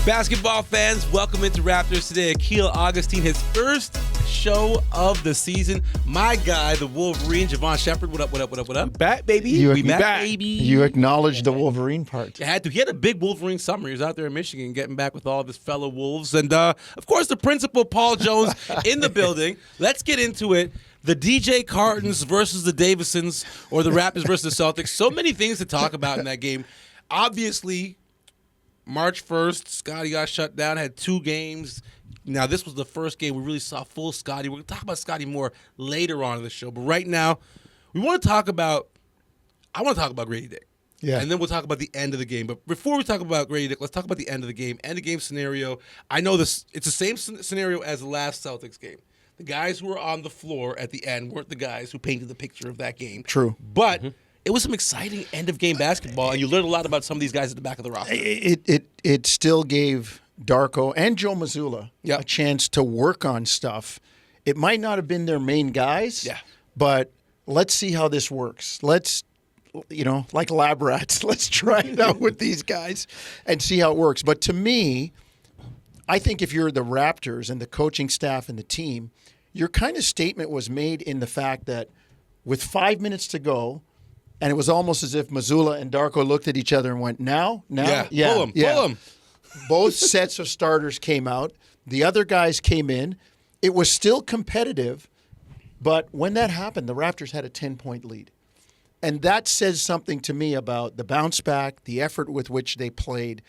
Basketball fans, welcome into Raptors today. Akil Augustine, his first show of the season. My guy, the Wolverine, Jevohn Shepherd. What up, what up, what up, what up? Back, baby. We back, baby. You acknowledged the Wolverine part. You had to. He had a big Wolverine summer. He was out there in Michigan getting back with all of his fellow Wolves. And, of course, the principal, Paul Jones, in the building. Let's get into it. The DJ Cartons versus the Davisons, or the Raptors versus the Celtics. So many things to talk about in that game. Obviously, March 1st, Scottie got shut down, had 2 games. Now, this was the first game we really saw full Scottie. We're going to talk about Scottie more later on in the show. But right now, I want to talk about Gradey Dick. Yeah. And then we'll talk about the end of the game. But before we talk about Gradey Dick, let's talk about the end of the game. End of game scenario. I know this. It's the same scenario as the last Celtics game. The guys who were on the floor at the end weren't the guys who painted the picture of that game. True. But it was some exciting end-of-game basketball, and you learned a lot about some of these guys at the back of the roster. It still gave Darko and Joe Mazzulla a chance to work on stuff. It might not have been their main guys, but let's see how this works. Let's, like lab rats, let's try it out with these guys and see how it works. But to me, I think if you're the Raptors and the coaching staff and the team, your kind of statement was made in the fact that with 5 minutes to go, and it was almost as if Mazzulla and Darko looked at each other and went, now? Yeah. Pull him. Both sets of starters came out. The other guys came in. It was still competitive, but when that happened, the Raptors had a 10-point lead. And that says something to me about the bounce back, the effort with which they played,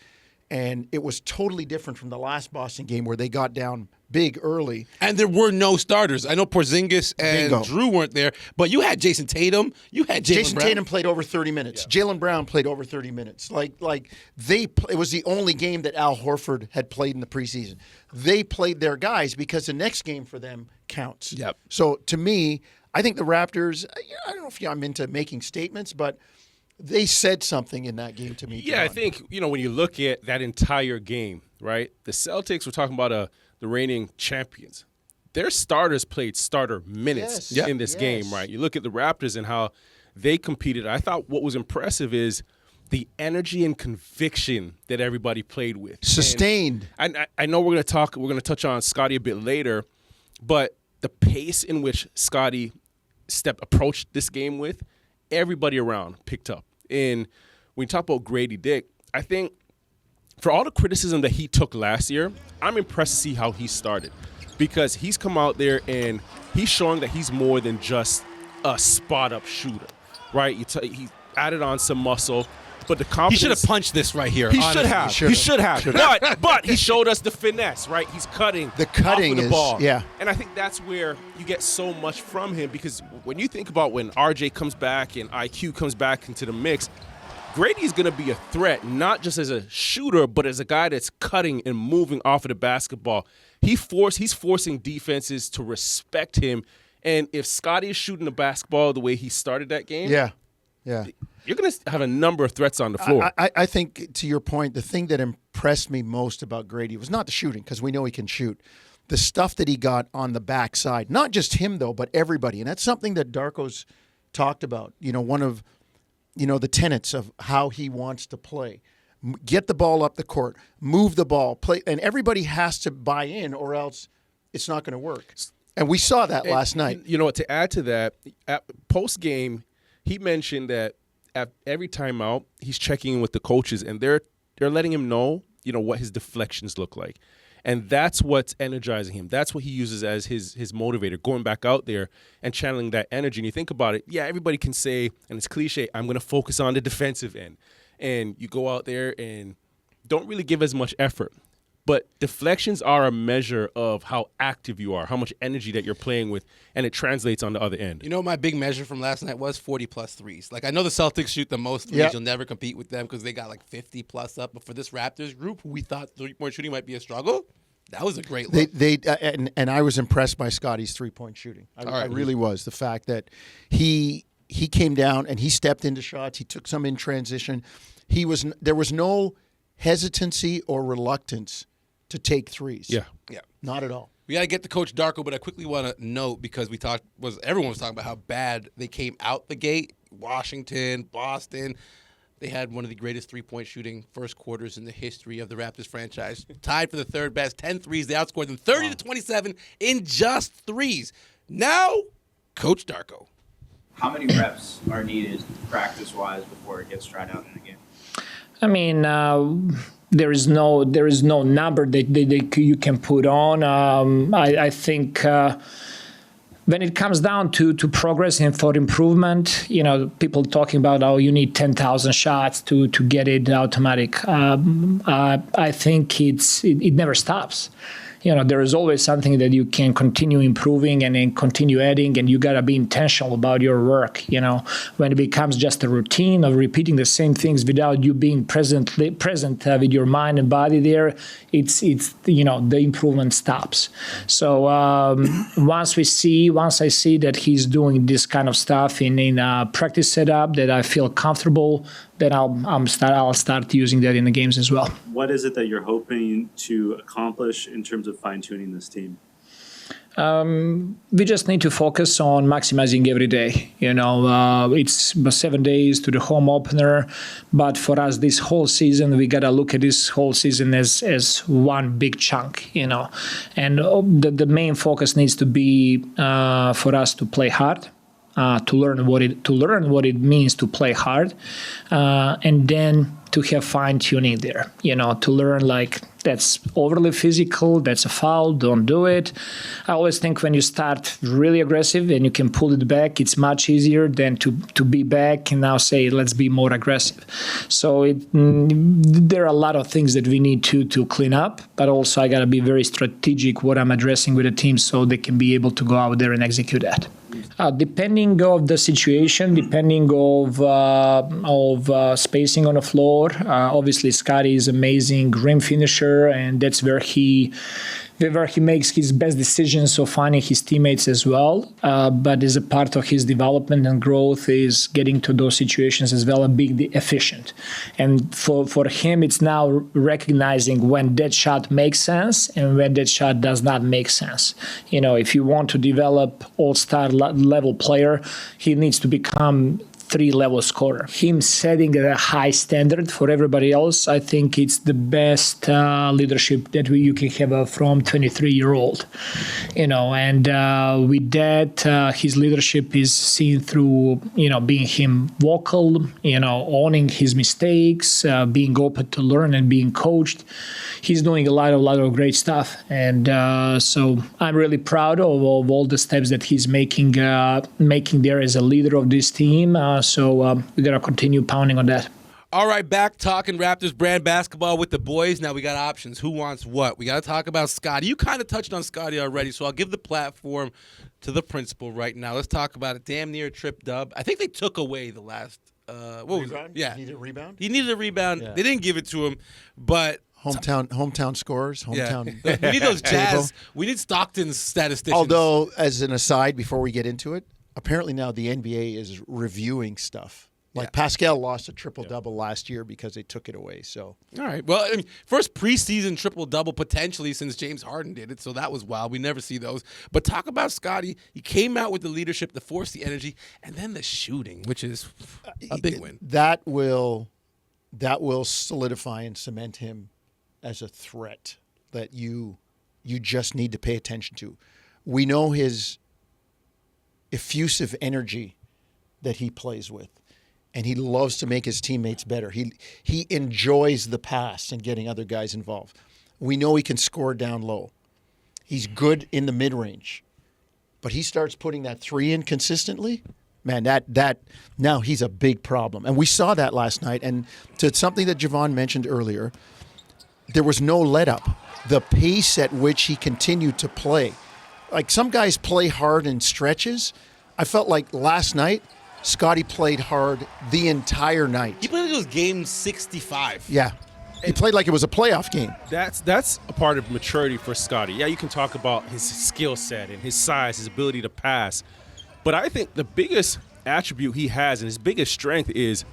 and it was totally different from the last Boston game where they got down big early. And there were no starters. I know Porzingis and Drew weren't there, but you had Jason Tatum. You had Jason Brown. Tatum played over 30 minutes. Yeah. Jaylen Brown played over 30 minutes. It was the only game that Al Horford had played in the preseason. They played their guys because the next game for them counts. Yep. So to me, I think the Raptors, I don't know if I'm into making statements, but they said something in that game to me. Yeah, John. I think, when you look at that entire game, right, the Celtics, we're talking about the reigning champions. Their starters played starter minutes in this game, right? You look at the Raptors and how they competed. I thought what was impressive is the energy and conviction that everybody played with. Sustained. And I know we're going to touch on Scottie a bit later, but the pace in which Scottie approached this game with, everybody around picked up. And when you talk about Gradey Dick, I think for all the criticism that he took last year, I'm impressed to see how he started because he's come out there and he's showing that he's more than just a spot-up shooter, right? He added on some muscle, but the confidence... He should have punched this right here. He should have. But he showed us the finesse, right? He's cutting. The cutting off of the ball. Yeah. And I think that's where you get so much from him because when you think about when RJ comes back and IQ comes back into the mix, Grady's going to be a threat, not just as a shooter, but as a guy that's cutting and moving off of the basketball. He's forcing defenses to respect him. And if Scottie is shooting the basketball the way he started that game, you're going to have a number of threats on the floor. I think, to your point, the thing that impressed me most about Gradey was not the shooting, because we know he can shoot. The stuff that he got on the backside, not just him, though, but everybody. And that's something that Darko's talked about, one of the tenets of how he wants to play. Get the ball up the court, move the ball, play, and everybody has to buy in or else it's not going to work. And we saw that last night. You know what, to add to that, post-game, he mentioned that at every timeout, he's checking in with the coaches, and they're letting him know, what his deflections look like. And that's what's energizing him. That's what he uses as his motivator, going back out there and channeling that energy. And you think about it, everybody can say, and it's cliche, I'm going to focus on the defensive end. And you go out there and don't really give as much effort. But deflections are a measure of how active you are, how much energy that you're playing with, and it translates on the other end. My big measure from last night was 40-plus threes. I know the Celtics shoot the most threes. You'll never compete with them because they got 50-plus up. But for this Raptors group, who we thought three-point shooting might be a struggle, that was a great look. And I was impressed by Scottie's three-point shooting. I really was. The fact that he came down and he stepped into shots. He took some in transition. There was no hesitancy or reluctance to take threes. Yeah. Not at all. We got to get to Coach Darko, but I quickly want to note, because everyone was talking about how bad they came out the gate. Washington, Boston. They had one of the greatest three-point shooting first quarters in the history of the Raptors franchise. Tied for the third best, 10 threes. They outscored them 30-27 in just threes. Now, Coach Darko. How many reps are needed practice-wise before it gets tried out in a game? I mean, there is no number that you can put on. I think when it comes down to progress and for improvement, people talking about, you need 10,000 shots to get it automatic. I think it never stops. There is always something that you can continue improving and then continue adding, and you got to be intentional about your work. When it becomes just a routine of repeating the same things without you being present with your mind and body there, it's the improvement stops. So once I see that he's doing this kind of stuff in a practice setup that I feel comfortable, then I'll start using that in the games as well. What is it that you're hoping to accomplish in terms of fine-tuning this team? We just need to focus on maximizing every day. It's 7 days to the home opener, but for us this whole season, we gotta look at this whole season as one big chunk. And the main focus needs to be for us to play hard. To learn what it means to play hard, and then to have fine tuning there. To learn that's overly physical, that's a foul, don't do it. I always think when you start really aggressive and you can pull it back, it's much easier than to be back and now say, let's be more aggressive. So there are a lot of things that we need to clean up, but also I got to be very strategic what I'm addressing with the team so they can be able to go out there and execute that. Depending of the situation, depending of spacing on the floor, obviously Scottie is amazing rim finisher, and that's where he makes his best decisions of finding his teammates as well. But as a part of his development and growth is getting to those situations as well and being efficient. And for him, it's now recognizing when that shot makes sense and when that shot does not make sense. If you want to develop all-star level player, he needs to become 3-level scorer. Him setting a high standard for everybody else, I think it's the best leadership that you can have from 23-year-old. And with that, his leadership is seen through, being him vocal, owning his mistakes, being open to learn and being coached. He's doing a lot of great stuff. And so I'm really proud of all the steps that he's making there as a leader of this team. So we got to continue pounding on that. All right, back talking Raptors brand basketball with the boys. Now we got options. Who wants what? We got to talk about Scottie. You kind of touched on Scottie already, so I'll give the platform to the principal right now. Let's talk about it. Damn near trip dub. I think they took away the last what was it? Yeah. He needed a rebound? He needed a rebound. Yeah. They didn't give it to him, but Hometown scores, hometown. We need those Jazz. We need Stockton's statisticians. Although, as an aside, before we get into it, apparently now the NBA is reviewing stuff. Pascal lost a triple-double last year because they took it away. So, all right. Well, I mean, first preseason triple-double potentially since James Harden did it, so that was wild. We never see those. But talk about Scottie. He came out with the leadership, the force, the energy, and then the shooting, which is a big win. That will solidify and cement him as a threat that you just need to pay attention to. We know his effusive energy that he plays with. And he loves to make his teammates better. He enjoys the pass and getting other guys involved. We know he can score down low. He's good in the mid-range. But he starts putting that three in consistently. Man, that now he's a big problem. And we saw that last night. And to something that Jevohn mentioned earlier, there was no let-up. The pace at which he continued to play. Like some guys play hard in stretches. I felt like last night, Scottie played hard the entire night. He played like it was game 65. Yeah. He played like it was a playoff game. That's a part of maturity for Scottie. Yeah, you can talk about his skill set and his size, his ability to pass. But I think the biggest attribute he has and his biggest strength is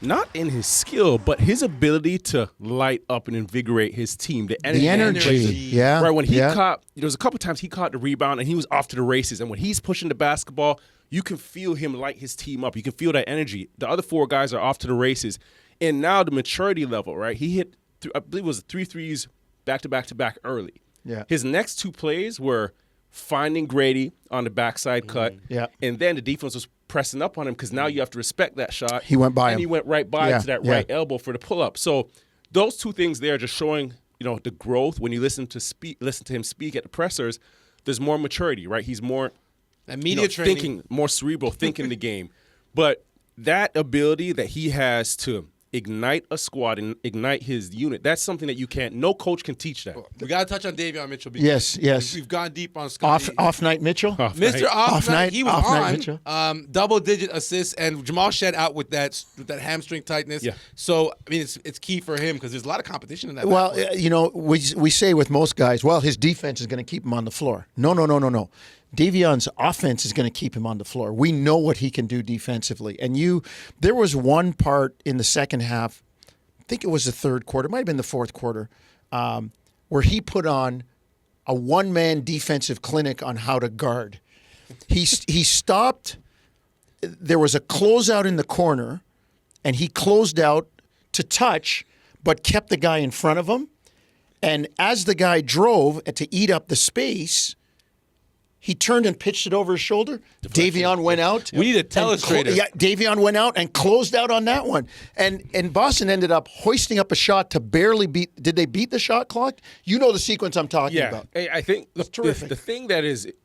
not in his skill, but his ability to light up and invigorate his team. The energy. Yeah. Right, when he caught, there was a couple times he caught the rebound and he was off to the races. And when he's pushing the basketball, you can feel him light his team up. You can feel that energy. The other 4 guys are off to the races. And now the maturity level, right? He hit, I believe it was 3 threes back-to-back early. Yeah. His next 2 plays were finding Gradey on the backside cut. Yeah. And then the defense was pressing up on him because now you have to respect that shot. He went by him. And he went right by to that right elbow for the pull-up. So those 2 things there just showing, the growth. When you listen to him speak at the pressers, there's more maturity, right? He's more media training. thinking, more cerebral, thinking the game. But that ability that he has to ignite a squad and ignite his unit, that's something that no coach can teach that. We got to touch on Davion Mitchell. Because Yes. We've gone deep on Scottie. Off night Mitchell. Mr. Off Night, he was Off-night Mitchell. double-digit assists, and Jamal Shed out with that hamstring tightness. Yeah. So, I mean, it's key for him because there's a lot of competition in that. Well, backcourt. we say with most guys, well, his defense is going to keep him on the floor. No. Davion's offense is going to keep him on the floor. We know what he can do defensively. And there was one part in the second half, I think it was the third quarter, it might have been the fourth quarter, where he put on a one-man defensive clinic on how to guard. He stopped. There was a closeout in the corner, and he closed out to touch, but kept the guy in front of him. And as the guy drove to eat up the space, he turned and pitched it over his shoulder. Davion went out. We need a telestrator. Davion went out and closed out on that one. And Boston ended up hoisting up a shot to barely beat. Did they beat the shot clock? You know the sequence I'm talking about. I think It's terrific. The thing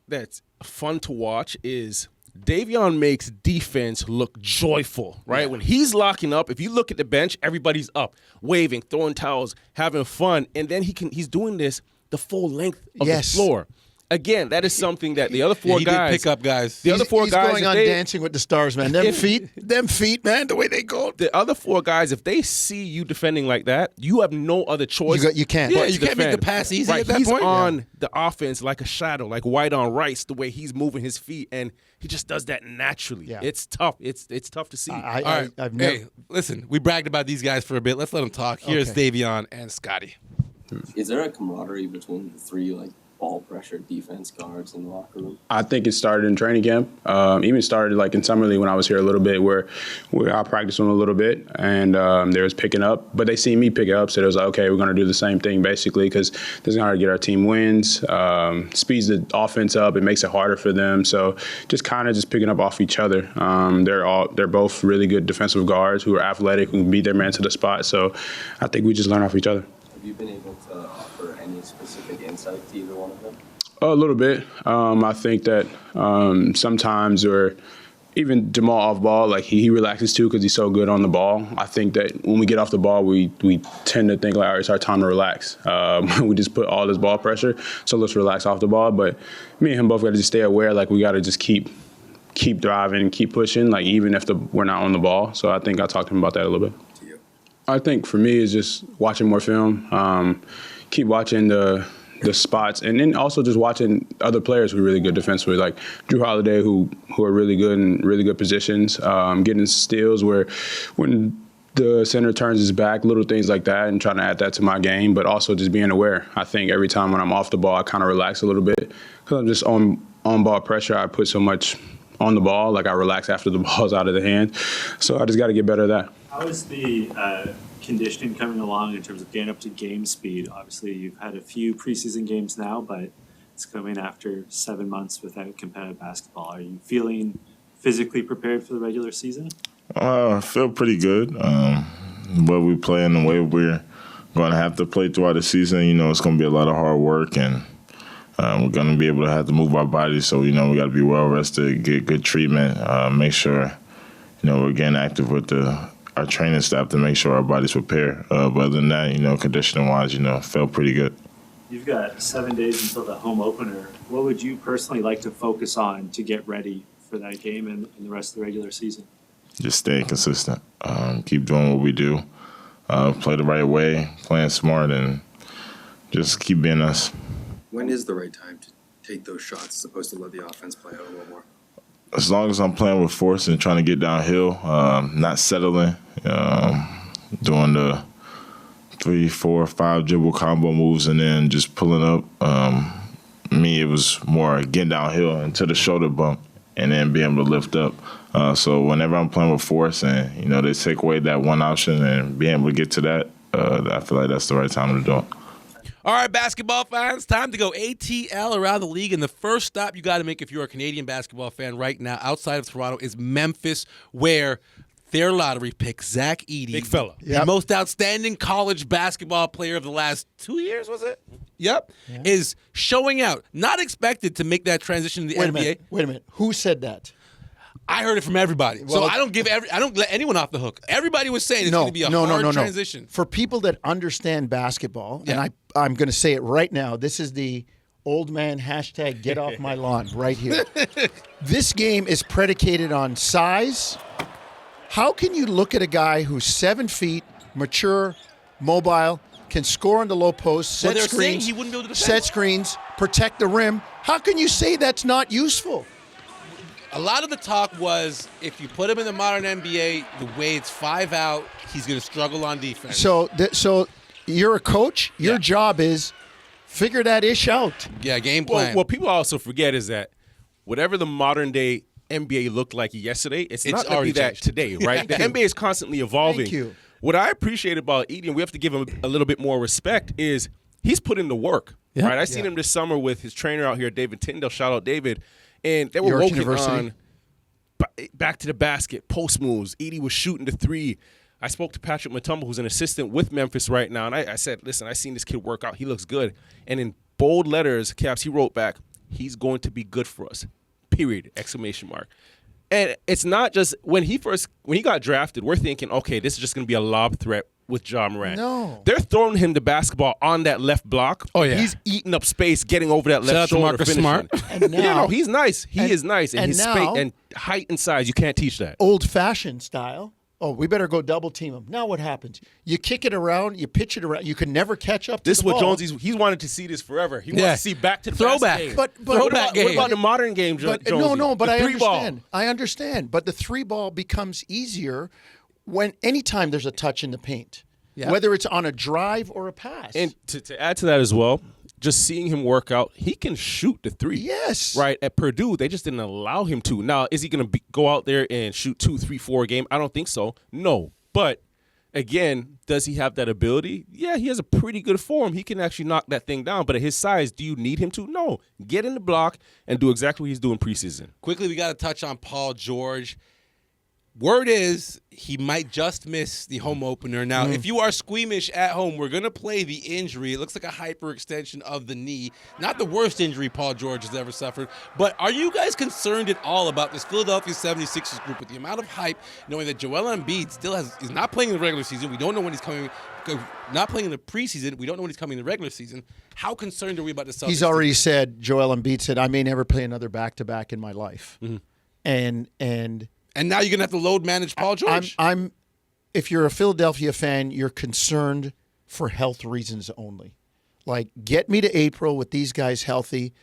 that's fun to watch is Davion makes defense look joyful, right? Yeah. When he's locking up, if you look at the bench, everybody's up, waving, throwing towels, having fun, and then he's doing this the full length of the floor. Again, that is something that the other 4 guys did pick up guys. The other 4 he's guys going on Dancing with the Stars, man. Them feet, man. The way they go. The other 4 guys, if they see you defending like that, you have no other choice. You can't. Yeah, you can't make the pass easy at that he's point. He's on the offense like a shadow, like white on rice. The way he's moving his feet, and he just does that naturally. Yeah. It's tough. It's tough to see. Hey, listen, we bragged about these guys for a bit. Let's let them talk. Here's Davion and Scottie. Is there a camaraderie between the 3 ball pressure defense guards in the locker room? I think it started in training camp. Even started in summer league when I was here a little bit, where I practiced them a little bit, and they was picking up. But they see me pick it up, so it was like, okay, we're going to do the same thing basically, because this is how to get our team wins. Speeds the offense up. It makes it harder for them. So just kind of picking up off each other. They're both really good defensive guards who are athletic, who can beat their man to the spot. So I think we just learn off each other. Have you been able to offer any specific insight to either one of them? A little bit. I think that sometimes, or even Jamal off ball, he relaxes too because he's so good on the ball. I think that when we get off the ball, we tend to think all right, it's our time to relax. We just put all this ball pressure, so let's relax off the ball. But me and him both got to just stay aware. We got to just keep driving, keep pushing, even if we're not on the ball. So I think I talked to him about that a little bit. I think for me, it's just watching more film, keep watching the spots, and then also just watching other players who are really good defensively, like Drew Holiday, who are really good in really good positions, getting steals when the center turns his back, little things like that, and trying to add that to my game, but also just being aware. I think every time when I'm off the ball, I kind of relax a little bit because I'm just on ball pressure. I put so much on the ball, I relax after the ball's out of the hand. So I just got to get better at that. How is the conditioning coming along in terms of getting up to game speed? Obviously, you've had a few preseason games now, but it's coming after 7 months without competitive basketball. Are you feeling physically prepared for the regular season? I feel pretty good. What we play and the way we're going to have to play throughout the season, it's going to be a lot of hard work, and we're going to be able to have to move our bodies. So, we got to be well rested, get good treatment, make sure, we're getting active with our training staff to make sure our body's prepared. But other than that, conditioning-wise, felt pretty good. You've got 7 days until the home opener. What would you personally like to focus on to get ready for that game and the rest of the regular season? Just staying consistent. Keep doing what we do. Play the right way, playing smart, and just keep being us. When is the right time to take those shots as opposed to let the offense play out a little more? As long as I'm playing with force and trying to get downhill, not settling, doing the 3, 4, 5 dribble combo moves and then just pulling up. Me, it was more getting downhill into the shoulder bump and then be able to lift up. So whenever I'm playing with force and, they take away that one option and being able to get to that, I feel like that's the right time to do it. All right, basketball fans, time to go ATL around the league. And the first stop you got to make if you're a Canadian basketball fan right now outside of Toronto is Memphis, where their lottery pick, Zach Edey, big fella, the most outstanding college basketball player of the last 2 years, was it? Yep. Yeah. Is showing out. Not expected to make that transition to the NBA. Wait a minute. Who said that? I heard it from everybody. So I don't let anyone off the hook. Everybody was saying it's going to be a hard transition. For people that understand basketball, and I'm going to say it right now, this is the old man hashtag get off my lawn right here. This game is predicated on size. How can you look at a guy who's 7 feet, mature, mobile, can score on the low post, set screens, he wouldn't be able to set screens, protect the rim? How can you say that's not useful? A lot of the talk was if you put him in the modern NBA, the way it's 5 out, he's going to struggle on defense. So you're a coach. Your job is figure that ish out. Yeah, game plan. What people also forget is that whatever the modern day NBA looked like yesterday, it's not going to be that today, right? The NBA is constantly evolving. Thank you. What I appreciate about Edey, and we have to give him a little bit more respect, is he's put in the work. Yeah. Right? I seen him this summer with his trainer out here, David Tyndall. Shout out David. And they were York working University. on back to the basket, post moves. Edey was shooting the three. I spoke to Patrick Mutombo, who's an assistant with Memphis right now, and I said, listen, I seen this kid work out. He looks good. And in bold letters, Caps, he wrote back, he's going to be good for us, period, exclamation mark. And it's not just when he got drafted, we're thinking, okay, this is just going to be a lob threat with Ja Morant. No. They're throwing him the basketball on that left block. Oh, yeah. He's eating up space, getting over that left shoulder. Marcus Smart. And now, he's nice. He is nice. And his now, space and height and size, you can't teach that. Old-fashioned style. Oh, we better go double team him. Now what happens? You kick it around, you pitch it around. You can never catch up to this the is what ball. Jones, he's wanted to see this forever. He wants to see back to the throwback. game. But What about the modern game, Jonesy? But the I three understand. Ball. I understand. But the 3-ball becomes easier when anytime there's a touch in the paint, whether it's on a drive or a pass. And to add to that as well, just seeing him work out, he can shoot the three. Yes. Right? At Purdue, they just didn't allow him to. Now, is he going to go out there and shoot 2, 3, 4 a game? I don't think so. No. But, again, does he have that ability? Yeah, he has a pretty good form. He can actually knock that thing down. But at his size, do you need him to? No. Get in the block and do exactly what he's doing preseason. Quickly, we got to touch on Paul George. Word is he might just miss the home opener. Now, if you are squeamish at home, we're going to play the injury. It looks like a hyperextension of the knee. Not the worst injury Paul George has ever suffered. But are you guys concerned at all about this Philadelphia 76ers group with the amount of hype, knowing that Joel Embiid is not playing in the regular season? We don't know when he's coming. Not playing in the preseason. We don't know when he's coming in the regular season. How concerned are we about the Celtics? He's already said, Joel Embiid said, I may never play another back-to-back in my life. Mm-hmm. And now you're going to have to load manage Paul George? If you're a Philadelphia fan, you're concerned for health reasons only. Like, get me to April with these guys healthy.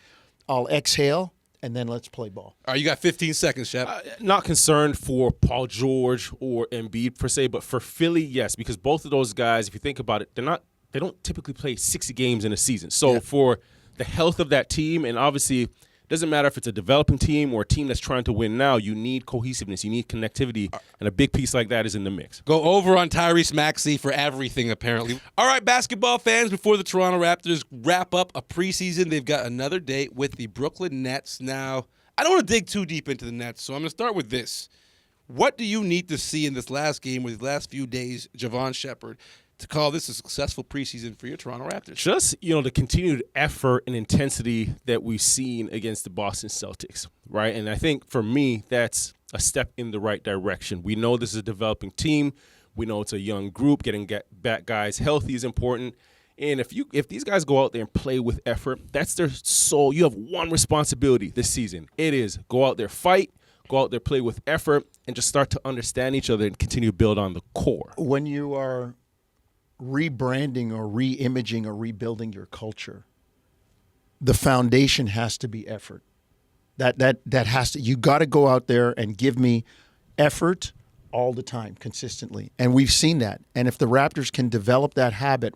I'll exhale, and then let's play ball. All right, you got 15 seconds, Shep. Not concerned for Paul George or Embiid per se, but for Philly, yes, because both of those guys, if you think about it, they don't typically play 60 games in a season. So for the health of that team, and obviously doesn't matter if it's a developing team or a team that's trying to win now, you need cohesiveness, you need connectivity, and a big piece like that is in the mix. Go over on Tyrese Maxey for everything, apparently. All right, basketball fans, before the Toronto Raptors wrap up a preseason, they've got another date with the Brooklyn Nets. Now, I don't want to dig too deep into the Nets, so I'm going to start with this. What do you need to see in this last game or these last few days, Jevohn Shepherd, to call this a successful preseason for your Toronto Raptors? Just, the continued effort and intensity that we've seen against the Boston Celtics, right? And I think for me, that's a step in the right direction. We know this is a developing team. We know it's a young group. Getting back guys healthy is important. And if these guys go out there and play with effort, that's their soul. You have one responsibility this season. It is go out there, fight, go out there, play with effort, and just start to understand each other and continue to build on the core. When you are rebranding or re-imaging or rebuilding your culture, the foundation has to be effort. That has to, you got to go out there and give me effort all the time, consistently. And we've seen that. And if the Raptors can develop that habit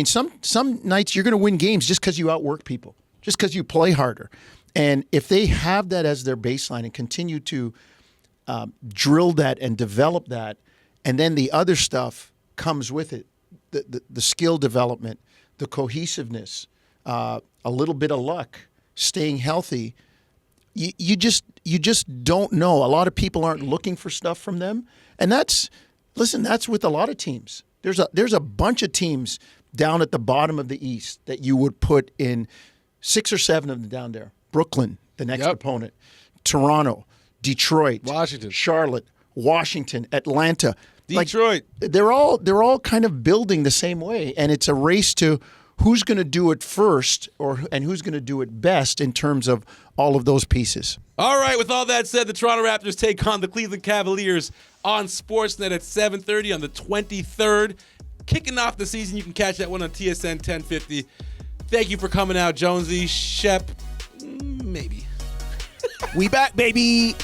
some nights you're going to win games just because you outwork people, just because you play harder. And if they have that as their baseline and continue to drill that and develop that, and then the other stuff comes with it, the skill development, the cohesiveness, a little bit of luck, staying healthy, you just don't know. A lot of people aren't looking for stuff from them, and that's with a lot of teams. There's a bunch of teams down at the bottom of the East that you would put in 6 or 7 of them down there. Brooklyn, the next opponent, Toronto, Detroit, Washington, Charlotte, Washington, Atlanta, Detroit. Like, they're all kind of building the same way, and it's a race to who's going to do it first and who's going to do it best in terms of all of those pieces. All right, with all that said, the Toronto Raptors take on the Cleveland Cavaliers on Sportsnet at 7:30 on the 23rd. Kicking off the season, you can catch that one on TSN 1050. Thank you for coming out, Jonesy. Shep, maybe. We back, baby.